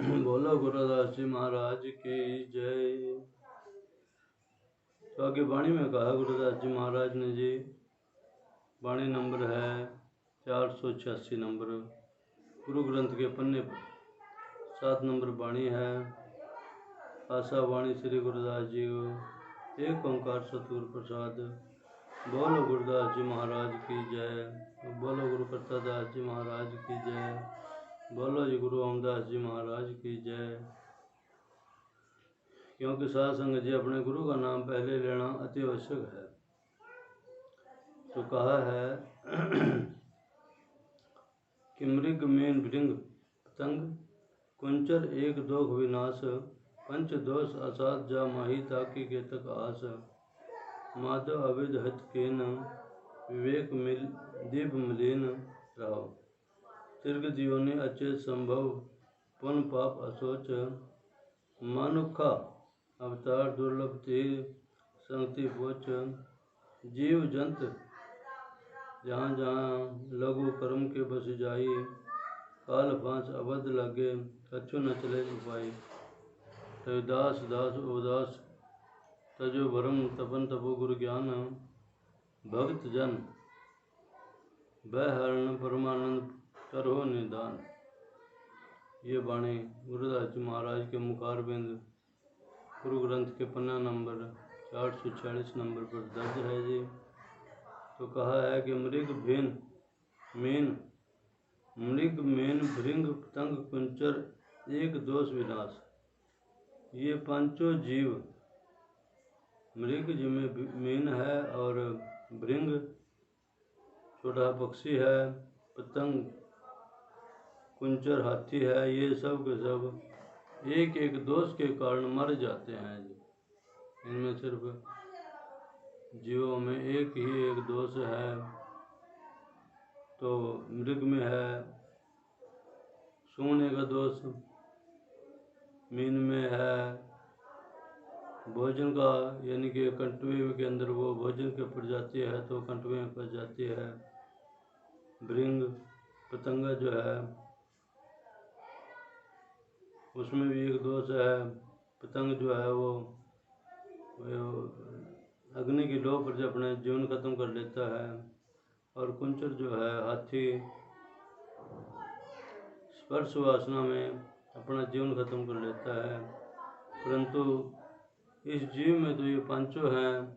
बोलो गुरुदास जी महाराज की जय। तो आगे वाणी में कहा गुरुदास जी महाराज ने जी, वाणी नंबर है 486 नंबर, गुरु ग्रंथ के पन्ने पर 7 नंबर वाणी है। आशा वाणी श्री गुरुदास जी को एक ओंकार सतगुरु प्रसाद। बोलो गुरुदास जी महाराज की जय। बोलो गुरु करतादास जी महाराज की जय। बोलो जी गुरु रामदास जी महाराज की जय। क्योंकि साध संगत जी अपने गुरु का नाम पहले लेना अति आवश्यक है। तो कहा है कि मृग मेन भृंग पतंग कुंचर एक दोख विनाश, पंच दोष असाध जा माही ताकि के तक आस। माधव अविध हित केन विवेक मिल दीप मलिन राव। तीर्घ दियोनि अचेत संभव पुन पाप असोच। मानुखा अवतार दुर्लभ ते संगति पोच। जीव जंत जहाँ जहाँ लघु कर्म के बस जाई। काल फांस अबध लगे कछु न चले उपाय। रविदास दास उदास तजो भरम तपन तपो गुरु ज्ञान। भक्त जन बहरण परमानंद करो निदान। ये वाणी गुरुदास जी महाराज के मुखारबिंद गुरु ग्रंथ के पन्ना नंबर 446 नंबर पर दर्ज है जी। तो कहा है कि मृग मेन भृंग पतंग कुंचर एक दोष विनाश। ये पांचों जीव, मृग जिसमें मीन है और भृंग छोटा पक्षी है, पतंग कुंचर हाथी है, ये सब के सब एक एक दोष के कारण मर जाते हैं जी। इनमें सिर्फ जीवों में एक ही एक दोष है। तो मृग में है सूंघने का दोष, मीन में है भोजन का, यानी कि कंटुए के अंदर वो भोजन के पड़ जाती है तो कंटुए में फंस जाती है। भृंग पतंगा जो है उसमें भी एक दोष है। पतंग जो है वो अग्नि की लौ पर अपने जीवन खत्म कर लेता है। और कुंचर जो है हाथी स्पर्श वासना में अपना जीवन खत्म कर लेता है। परंतु इस जीव में तो ये पांचों हैं,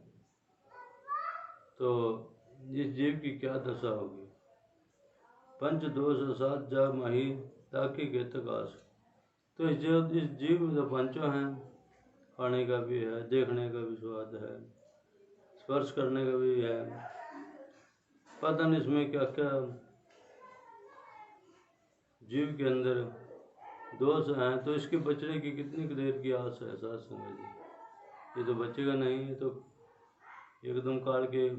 तो इस जीव की क्या दशा होगी। पंच दोष असाध जा माही ताकि के तक आस। तो इस जीव में तो पांचों हैं, खाने का भी है, देखने का भी स्वाद है, स्पर्श करने का भी है, पता नहीं इसमें क्या क्या जीव के अंदर दोष हैं। तो इसके बचने की कितनी देर की आस है साथ संगत जी। ये तो बचेगा नहीं, ये तो एकदम काल के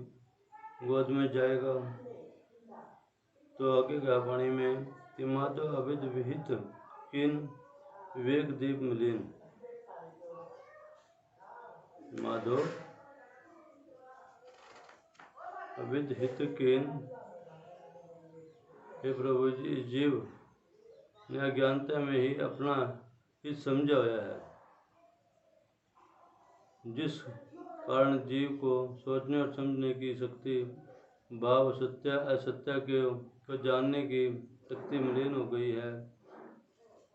गोद में जाएगा। तो आगे का वाणी में कि माधव अविध विहित किन विवेक दीप मलिन। माधव अविध हित किन, हे प्रभु जी, जीव ने अज्ञानता में ही अपना हित समझा हुआ है, जिस कारण जीव को सोचने और समझने की शक्ति, भाव सत्य असत्य को जानने की शक्ति मलिन हो गई है।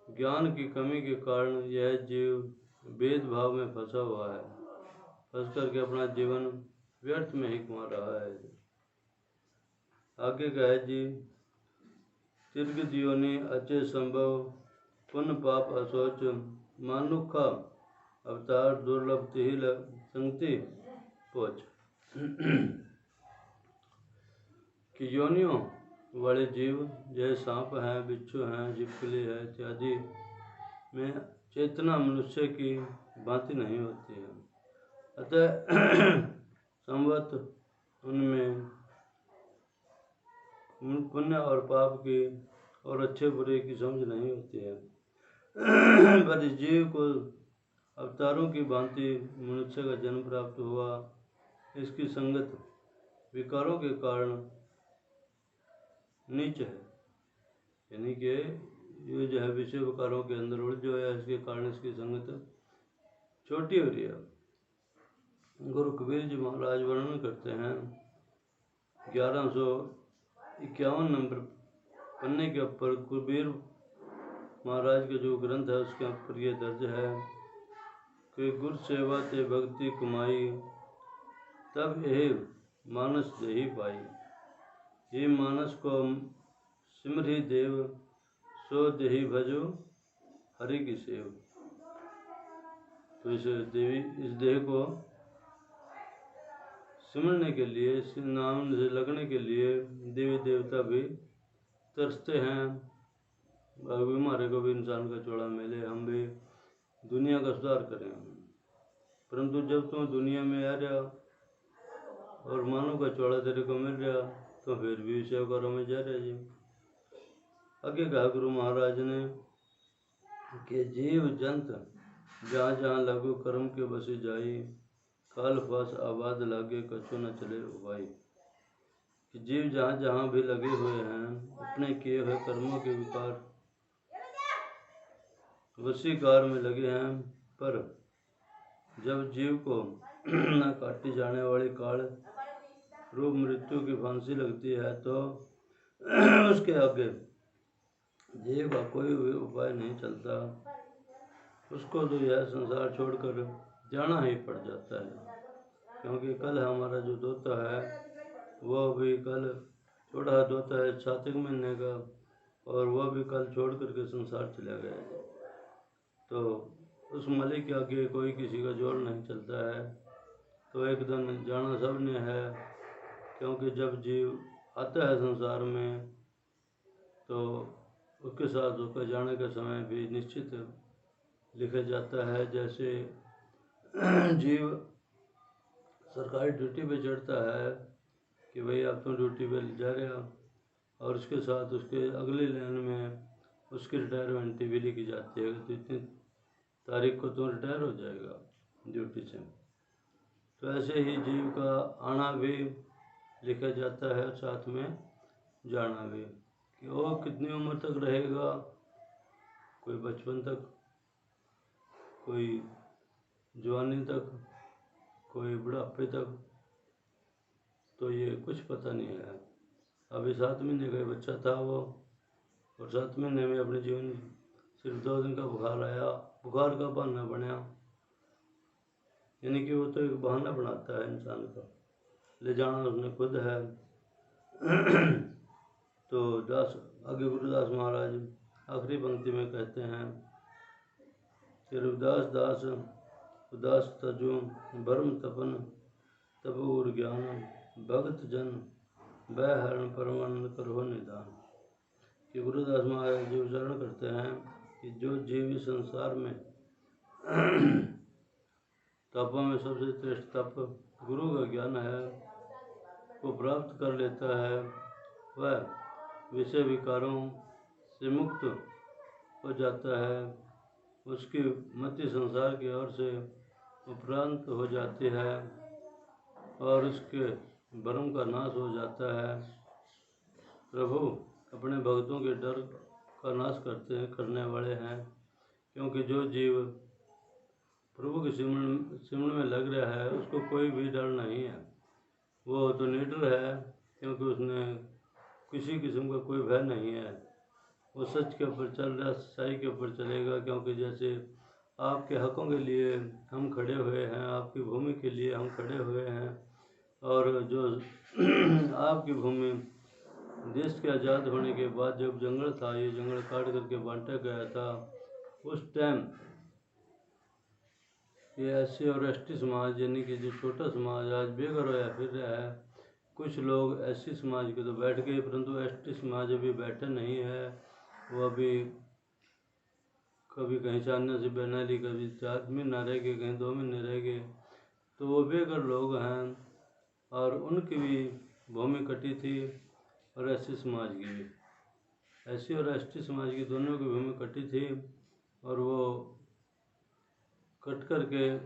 ज्ञान की कमी के कारण यह जीव भेदभाव में फंसा हुआ है, फंस करके अपना जीवन व्यर्थ में ही कमा रहा है। आगे का है जी, तीर्घ दियोनि अचे संभव पुण्य पाप असोच। मानुखा अवतार दुर्लभ तिहिल संगति पोच। कि योनियों वाले जीव जैसे सांप हैं, बिच्छू हैं, छिपकली है इत्यादि में चेतना मनुष्य की भांति नहीं होती है। अतः संवत उनमें पुण्य और पाप की और अच्छे बुरे की समझ नहीं होती है। पर इस जीव को अवतारों की भांति मनुष्य का जन्म प्राप्त हुआ। इसकी संगत विकारों के कारण नीच है, यानी कि ये जो है विषय विकारों के अंदर उलझ जो है, इसके कारण इसकी संगत छोटी हो रही है। गुरु कबीर जी महाराज वर्णन करते हैं 1151 नंबर पन्ने के ऊपर कबीर महाराज के जो ग्रंथ है उसके ऊपर ये दर्ज है कि गुर सेवा ते भक्ति कमाई, तब यह मानस देही पाई। ये मानस को सिमरी देव, सो देही भजो हरि की सेव। तो इस देह को सिमरने के लिए, इस नाम से लगने के लिए देवी देवता भी तरसते हैं। अभी हमारे को भी इंसान का चौड़ा मिले, हम भी दुनिया का सुधार करें। परंतु जब तुम दुनिया में आ रहा और मानव का चौड़ा तेरे को मिल रहा तो फिर भी सेवकारों में जा रहे जी। आगे कहा गुरु महाराज ने कि जीव जंत जहाँ जहाँ लागू कर्म के बसी जाई, काल फास आबाद लागे कछु न चले उपाय। कि जीव जहाँ जहाँ भी लगे हुए हैं अपने किए हुए कर्मों के विकार वशीकार में लगे हैं, पर जब जीव को न काटी जाने वाली काल रूप मृत्यु की फांसी लगती है तो उसके आगे जीव का कोई भी उपाय नहीं चलता। उसको तो यह संसार छोड़कर जाना ही पड़ जाता है, क्योंकि कल हमारा जो दोता है वह भी कल छोड़ा दोता है 7 महीने का, और वह भी कल छोड़ करके संसार चला गया। तो उस मालिक के आगे कोई किसी का जोर नहीं चलता है। तो एक दिन जाना सब ने है, क्योंकि जब जीव आता है संसार में तो उसके साथ उसका जाने का समय भी निश्चित लिखा जाता है। जैसे जीव सरकारी ड्यूटी पे चढ़ता है कि भाई अब तुम ड्यूटी पे जा रहे हो, और उसके साथ उसके अगले लाइन में उसकी रिटायरमेंट भी लिखी जाती है तो इतनी तारीख को तो रिटायर हो जाएगा ड्यूटी से। तो ऐसे ही जीव का आना भी लिखा जाता है, साथ में जाना भी, कि वो कितनी उम्र तक रहेगा। कोई बचपन तक, कोई जवानी तक, कोई बुढ़ापे तक, तो ये कुछ पता नहीं है। अभी 7 महीने का बच्चा था वो, और 7 महीने में अपने जीवन सिर्फ 2 दिन का बुखार आया, बुखार का बहाना बना, यानी कि वो तो एक बहाना बनाता है इंसान का, ले जाना उसने खुद है। तो दास आगे गुरुदास महाराज आखिरी पंक्ति में कहते हैं कि रविदास दास उदास तजु भरम तपन तपोर ज्ञान, भगत जन वह हरण परवन करो निदान। कि गुरुदास महाराज जी उच्चारण करते हैं कि जो जीव संसार में तपों में सबसे श्रेष्ठ तप गुरु का ज्ञान है को प्राप्त कर लेता है, वह विषय विकारों से मुक्त हो जाता है। उसकी मति संसार की ओर से उपरांत हो जाती है और उसके भ्रम का नाश हो जाता है। प्रभु अपने भक्तों के डर का नाश करने वाले हैं, क्योंकि जो जीव प्रभु के सिमरन में लग रहा है उसको कोई भी डर नहीं है। वो तो निडर है, क्योंकि उसने किसी किस्म का कोई भय नहीं है। वो सच के ऊपर चल रहा, सच्चाई के ऊपर चलेगा। क्योंकि जैसे आपके हकों के लिए हम खड़े हुए हैं, आपकी भूमि के लिए हम खड़े हुए हैं, और जो आपकी भूमि देश के आज़ाद होने के बाद जब जंगल था, ये जंगल काट करके बांटा गया था, उस टाइम ये SC और ST समाज यानी कि जो छोटा समाज आज बेघर होया फिर रहा है। कुछ लोग SC समाज के तो बैठ गए, परंतु ST समाज अभी बैठे नहीं है। वो अभी कभी कहीं चांदना से बहनाली, कभी 4 महीना रह गए, कहीं 2 महीने रह गए। तो वो बेघर लोग हैं, और उनकी भी भूमि कटी थी, और SC समाज की भी, SC और ST समाज की दोनों की भूमि कटी थी, और वो कट कर के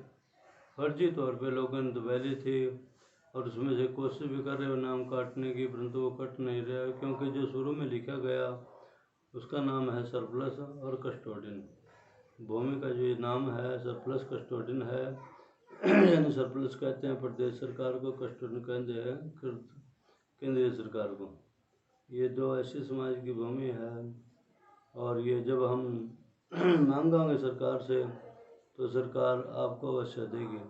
फर्जी तौर पे लोगों ने दबा ली थी, और उसमें से कोशिश भी कर रहे हो नाम काटने की, परंतु वो कट नहीं रहा, क्योंकि जो शुरू में लिखा गया उसका नाम है सरप्लस और कस्टोडियन। भूमि का जो ये नाम है सरप्लस कस्टोडियन है यानी सरप्लस कहते हैं प्रदेश सरकार को, कस्टोडियन कहते हैं केंद्रीय सरकार को। ये दो ऐसी समाज की भूमि है और ये जब हम मांगेंगे सरकार से तो सरकार आपको अवश्य देगी।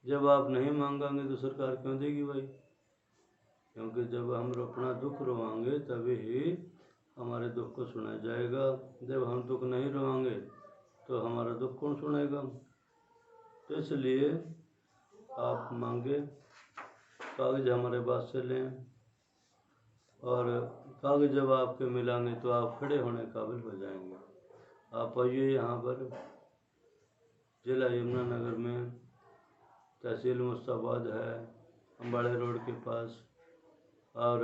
जब आप नहीं मांगेंगे तो सरकार क्यों देगी भाई? क्योंकि जब हम अपना दुख रोवाएंगे तभी ही हमारे दुख को सुना जाएगा। जब हम दुख नहीं रोवाएंगे तो हमारा दुख कौन सुनेगा? तो इसलिए आप मांगे, कागज हमारे पास से लें और कागज जब आपके मिलेंगे तो आप खड़े होने काबिल हो जाएंगे। आप आइए यहाँ पर जिला यमुनानगर में, तहसील मुस्ताबाद है, अम्बाड़े रोड के पास, और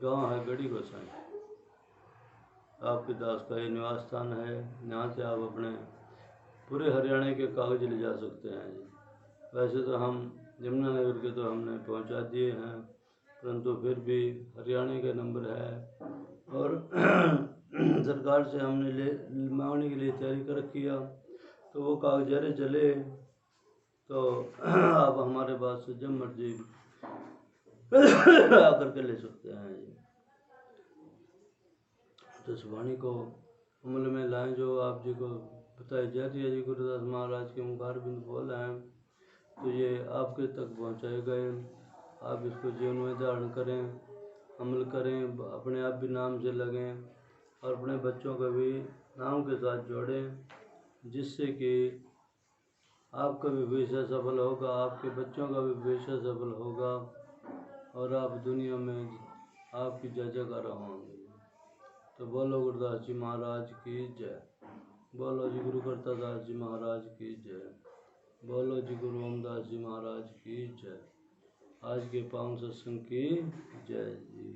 गांव है गढ़ी गोसाई। आपके दास का ये निवास स्थान है। यहाँ से आप अपने पूरे हरियाणा के कागज ले जा सकते हैं जी। वैसे तो हम यमुनानगर के तो हमने पहुँचा दिए हैं, परंतु फिर भी हरियाणा का नंबर है और सरकार से हमने मांगने के लिए तैयारी कर रखी है। तो वो कागजारे चले तो आप हमारे पास से जब मर्जी आकर के ले सकते हैं जी। तो इस वाणी को अमल में लाएं जो आप जी को बताई जाती है जी। गुरुदास महाराज के मुखारबिंद बोल हैं तो ये आपके तक पहुँचाए गए। आप इसको जीवन में धारण करें, अमल करें, अपने आप भी नाम से लगें और अपने बच्चों को भी नाम के साथ जोड़ें, जिससे कि आपका भी भविष्य सफल होगा, आपके बच्चों का भी भविष्य सफल होगा और आप दुनिया में आपकी जय जयकार होंगे। तो बोलो गुरुदास जी महाराज की जय। बोलो जी गुरु करतादास जी महाराज की जय। बोलो जी गुरु रामदास जी महाराज की जय। आज के पावन सत्संग की जय जी।